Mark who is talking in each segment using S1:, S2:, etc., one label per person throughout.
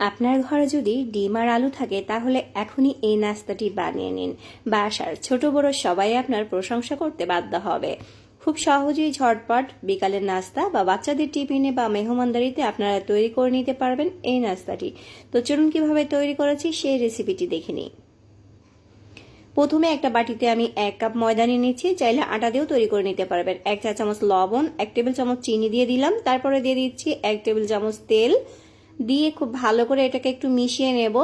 S1: আপনার ঘরে যদি ডিম আর আলু থাকে তাহলে এখনই এই নাস্তাটি বানিয়ে নিন। বাসার ছোট বড় সবাই আপনার প্রশংসা করতে বাধ্য হবে। খুব সহজেই ঝটপট বিকালের নাস্তা বা বাচ্চাদের টিফিনে বা মেহমানদারিতে আপনারা তৈরি করে নিতে পারবেন এই নাস্তাটি। তো চলুন কিভাবে তৈরি করেছি সেই রেসিপিটি দেখে নিই। প্রথমে একটা বাটিতে আমি 1 কাপ ময়দা নিয়ে নিচ্ছি, চাইলে আটা দিয়েও তৈরি করে নিতে পারবেন। 1 চা চামচ লবণ, 1 টেবিল চামচ চিনি দিয়ে দিলাম, তারপরে দিয়ে দিচ্ছি 1 টেবিল চামচ তেল দিয়ে খুব ভালো করে এটাকে একটু মিশিয়ে নেব।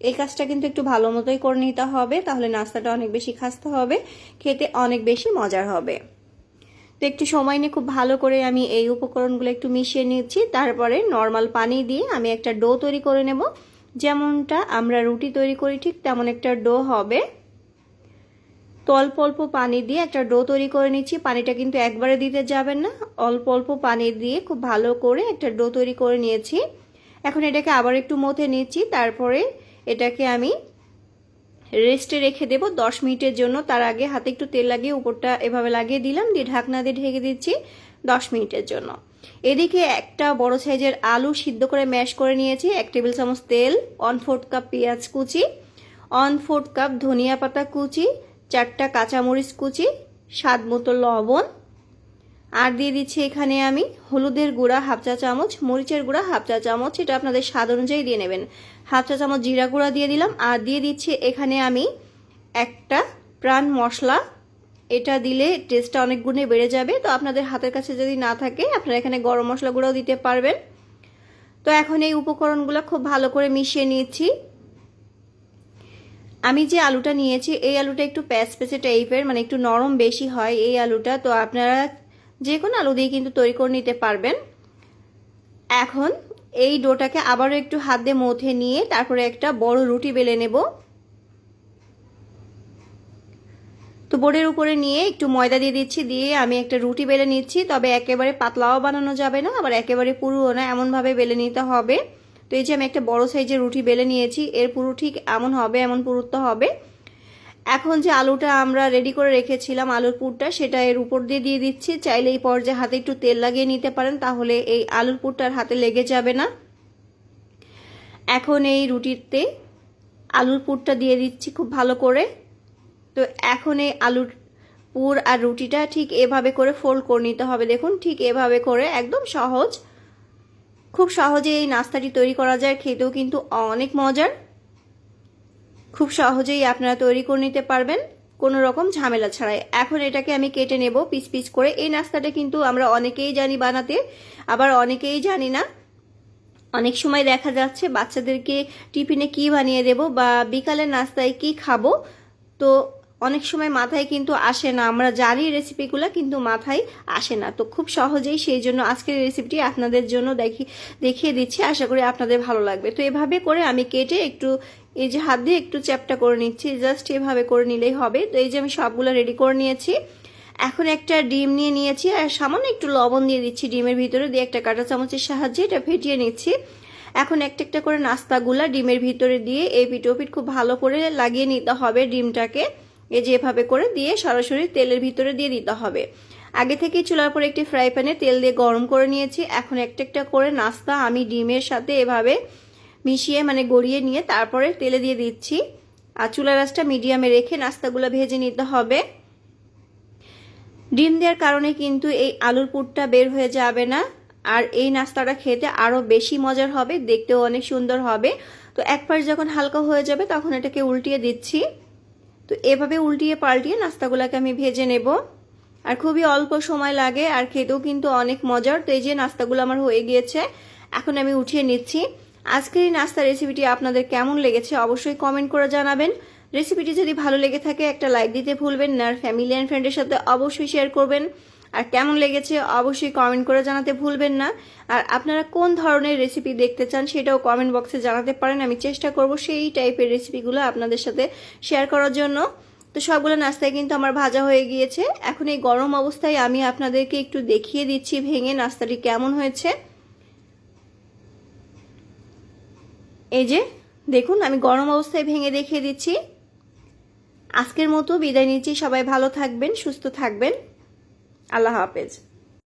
S1: এই কাজটা কিন্তু একটু ভালো মতোই করে নিতে হবে, তাহলে নাস্তাটা অনেক বেশি খাস্তা হবে, খেতে অনেক বেশি মজার হবে। তো একটু সময় নিয়ে খুব ভালো করে আমি এই উপকরণগুলো একটু মিশিয়ে নিচ্ছি। তারপরে নর্মাল পানি দিয়ে আমি একটা ডো তৈরি করে নেব। যেমনটা আমরা রুটি তৈরি করি ঠিক তেমন একটা ডো হবে। তো অল্প অল্প পানি দিয়ে একটা ডো তৈরি করে নিচ্ছি। পানিটা কিন্তু একবারে দিতে যাবেন না, অল্প অল্প পানি দিয়ে খুব ভালো করে একটা ডো তৈরি করে নিয়েছি। এখন এটাকে আবার একটু মথে নিচ্ছি, তারপরে এটাকে আমি রেস্টে রেখে দেব 10 মিনিটের জন্য। তার আগে হাতে একটু তেল লাগিয়ে উপরটা এভাবে লাগিয়ে দিলাম, দিয়ে ঢাকনা দিয়ে ঢেকে দিচ্ছি 10 মিনিটের জন্য। এদিকে একটা বড় সাইজের আলু সিদ্ধ করে ম্যাশ করে নিয়েছি, 1 টেবিল চামচ তেল, 1/4 কাপ পেঁয়াজ কুচি, 1/4 কাপ ধনিয়া পাতা কুচি, 4টা কাঁচামরিচ কুচি, স্বাদ মতো লবণ, আর দিয়ে দিচ্ছি এখানে আমি হলুদের গুঁড়া 1/2 চা চামচ, মরিচের গুঁড়া 1/2 চা চামচ, এটা আপনাদের স্বাদ অনুযায়ী দিয়ে নেবেন। 1/2 চা চামচ জিরা গুঁড়া দিয়ে দিলাম, আর দিয়ে দিচ্ছি এখানে আমি একটা প্রাণ মশলা। এটা দিলে টেস্টটা অনেক গুণে বেড়ে যাবে। তো আপনাদের হাতের কাছে যদি না থাকে আপনারা এখানে গরম মশলা গুঁড়াও দিতে পারবেন। তো এখন এই উপকরণগুলো খুব ভালো করে মিশিয়ে নিয়েছি। আমি যে আলুটা নিয়েছি এই আলুটা একটু প্যাচপ্যাচে টাইপের, মানে একটু নরম বেশি হয় এই আলুটা। তো আপনারা যে কোনো আলু দিয়ে কিন্তু তৈরি করে নিতে পারবেন। এখন এই ডোটাকে আবারও একটু হাত দিয়ে মথে নিয়ে তারপরে একটা বড় রুটি বেলে নেব। তো বোর্ডের উপরে নিয়ে একটু ময়দা দিয়ে দিচ্ছি, দিয়ে আমি একটা রুটি বেলে নিচ্ছি। তবে একেবারে পাতলাও বানানো যাবে না, আবার একেবারে পুরুও না, এমনভাবে বেলে নিতে হবে। তো এই যে আমি একটা বড় সাইজের রুটি বেলে নিয়েছি, এর পুরো ঠিক এমন হবে, এমন পুরুত্ব হবে। এখন যে আলুটা আমরা রেডি করে রেখেছিলাম আলুর পুরটা, সেটা এর উপর দিয়ে দিচ্ছি। চাইলে এই পর্যায়ে হাতে একটু তেল লাগিয়ে নিতে পারেন, তাহলে এই আলুর পুরটার হাতে লেগে যাবে না। এখন এই রুটিতে আলুর পুরটা দিয়ে দিচ্ছি খুব ভালো করে। তো এখন এই আলুর পুর আর রুটিটা ঠিক এভাবে করে ফোল্ড করে নিতে হবে। দেখুন ঠিক এভাবে করে, একদম সহজ, খুব সহজে এই নাস্তাটি তৈরি করা যায়, খেতেও কিন্তু অনেক মজার। খুব সহজেই আপনারা তৈরি করে নিতে পারবেন কোনো রকম ঝামেলা ছাড়াই। এখন এটাকে আমি কেটে নেব পিস পিস করে। এই নাস্তাটা কিন্তু আমরা অনেকেই জানি বানাতে, আবার অনেকেই জানি না। অনেক সময় দেখা যাচ্ছে বাচ্চাদেরকে টিফিনে কি বানিয়ে দেব বা বিকালের নাস্তায় কি খাবো, তো অনেক সময় মাথায় কিন্তু আসে না। আমরা জানি রেসিপিগুলো, কিন্তু মাথায় আসে না। তো খুব সহজেই সেই জন্য আজকের রেসিপিটি আপনাদের জন্য দেখিয়ে দিচ্ছি, আশা করি আপনাদের ভালো লাগবে। তো এভাবে করে আমি কেটে একটু এই যে হাত দিয়ে একটু চ্যাপটা করে নিচ্ছি, জাস্ট এভাবে করে নিলেই হবে। তো এই যে আমি সবগুলো রেডি করে নিয়েছি। এখন একটা ডিম নিয়ে নিয়েছি আর সামান্য একটু লবণ দিয়ে দিচ্ছি ডিমের ভিতরে, দিয়ে একটা কাঁটা চামচের সাহায্যে এটা ফেটিয়ে নিচ্ছি। এখন একটা একটা করে নাস্তাগুলা ডিমের ভিতরে দিয়ে এই পিঠ ওপিঠ খুব ভালো করে লাগিয়ে নিতে হবে ডিমটাকে। এই যে এভাবে করে দিয়ে সরাসরি তেলের ভিতরে দিয়ে দিতে হবে। আগে থেকে চুলার পরে একটি ফ্রাই প্যানে তেল দিয়ে গরম করে নিয়েছি। এখন একটা একটা করে নাস্তা আমি ডিমের সাথে এভাবে মিশিয়ে মানে গড়িয়ে নিয়ে তারপরে তেলে দিয়ে দিচ্ছি। আর চুলার আঁচটা মিডিয়ামে রেখে নাস্তাগুলো ভেজে নিতে হবে। ডিম দেওয়ার কারণে কিন্তু এই আলুর পুরটা বের হয়ে যাবে না, আর এই নাস্তাটা খেতে আরো বেশি মজার হবে, দেখতেও অনেক সুন্দর হবে। তো এক পাশ যখন হালকা হয়ে যাবে তখন এটাকে উল্টিয়ে দিচ্ছি। তো এভাবে উল্টিয়ে পাল্টিয়ে নাস্তাগুলোকে আমি ভেজে নেব, আর খুবই অল্প সময় লাগে, আর খেতেও কিন্তু অনেক মজার। তো এই যে নাস্তাগুলো আমার হয়ে গিয়েছে, এখন আমি উঠিয়ে নিচ্ছি। আজকের এই নাস্তা রেসিপিটি আপনাদের কেমন লেগেছে অবশ্যই কমেন্ট করে জানাবেন। রেসিপিটি যদি ভালো লেগে থাকে একটা লাইক দিতে ভুলবেন না, আর ফ্যামিলি অ্যান্ড ফ্রেন্ডের সাথে অবশ্যই শেয়ার করবেন। আর কেমন লেগেছে অবশ্যই কমেন্ট করে জানাতে ভুলবেন না। আর আপনারা কোন ধরনের রেসিপি দেখতে চান সেটাও কমেন্ট বক্সে জানাতে পারেন, আমি চেষ্টা করব সেই টাইপের রেসিপিগুলো আপনাদের সাথে শেয়ার করার জন্য। তো সবগুলো নাস্তায় কিন্তু আমার ভাজা হয়ে গিয়েছে। এখন এই গরম অবস্থায় আমি আপনাদেরকে একটু দেখিয়ে দিচ্ছি ভেঙে নাস্তাটি কেমন হয়েছে। এই যে দেখুন, আমি গরম অবস্থায় ভেঙে দেখিয়ে দিচ্ছি। আজকের মতো বিদায় নিচ্ছি, সবাই ভালো থাকবেন, সুস্থ থাকবেন, আল্লাহ হাফেজ।